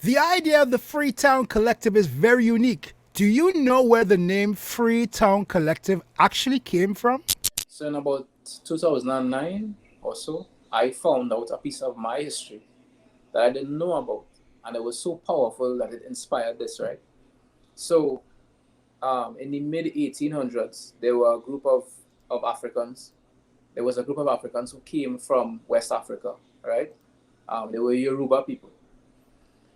The idea of the FreeTown Collective is very unique. Do you know where the name FreeTown Collective actually came from? So in about 2009 or so, I found out a piece of my history that I didn't know about, and it was so powerful that it inspired this, right? So, in the mid 1800s, there were a group of Africans. There was a group of Africans who came from West Africa, right? They were Yoruba people,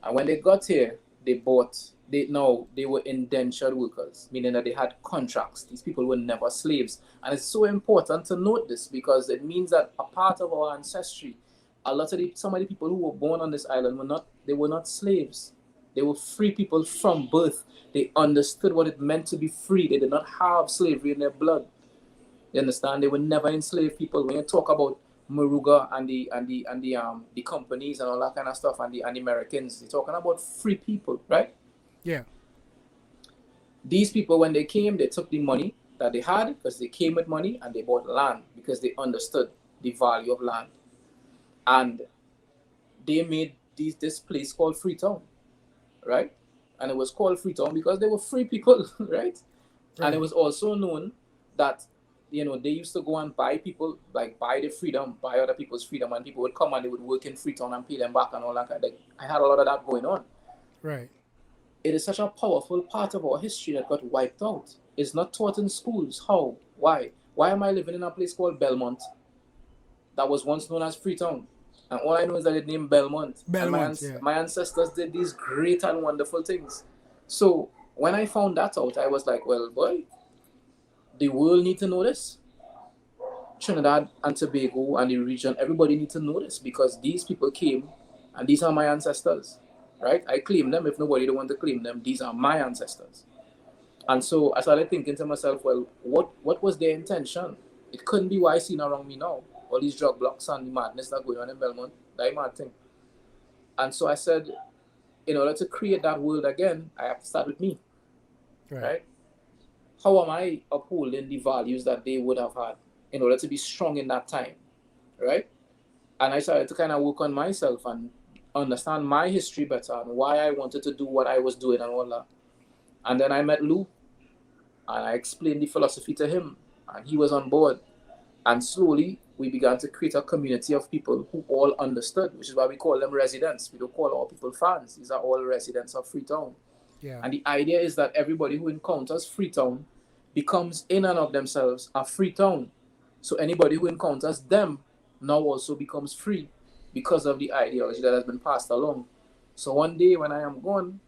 and when they got here, they were indentured workers, meaning that they had contracts. These people were never slaves, and it's so important to note this because it means that a part of our ancestry, some of the people who were born on this island were not slaves. They were free people from birth. They understood what it meant to be free. They did not have slavery in their blood. You understand? They were never enslaved people. When you talk about Maruga and the companies and all that kind of stuff and the Americans, they're talking about free people, right? Yeah. These people, when they came, they took the money that they had because they came with money, and they bought land because they understood the value of land. And they made this place called Freetown, right? And it was called Freetown because they were free people, right? And it was also known that they used to go and buy people, like buy the freedom, buy other people's freedom, and people would come and they would work in Freetown and pay them back and all that. Like, I had a lot of that going on. Right. It is such a powerful part of our history that got wiped out. It's not taught in schools. How? Why? Why am I living in a place called Belmont that was once known as Freetown? And all I know is that it named Belmont. Belmont, And yeah. my ancestors did these great and wonderful things. So when I found that out, I was like, well, boy, the world need to know this. Trinidad and Tobago and the region, everybody need to know this because these people came and these are my ancestors, right? I claim them. If nobody don't want to claim them, these are my ancestors. And so I started thinking to myself, well, what was their intention? It couldn't be what I seen around me now. All these drug blocks and the madness that going on in Belmont, that mad thing. And so I said, in order to create that world again, I have to start with me, right? How am I upholding the values that they would have had in order to be strong in that time, right? And I started to kind of work on myself and understand my history better and why I wanted to do what I was doing and all that. And then I met Lou, and I explained the philosophy to him, and he was on board. And slowly, we began to create a community of people who all understood, which is why we call them residents. We don't call our people fans. These are all residents of Freetown. Yeah. And the idea is that everybody who encounters Freetown becomes in and of themselves a Freetown. So anybody who encounters them now also becomes free because of the ideology that has been passed along. So one day when I am gone,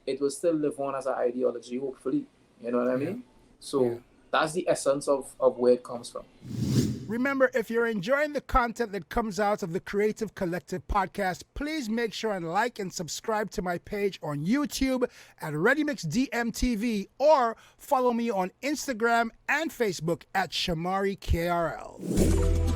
it will still live on as an ideology, hopefully. You know what I mean? So that's the essence of where it comes from. Remember, if you're enjoying the content that comes out of the Kreative Kollective podcast, please make sure and like and subscribe to my page on YouTube at ReadyMixDMTV or follow me on Instagram and Facebook at ShamariKRL.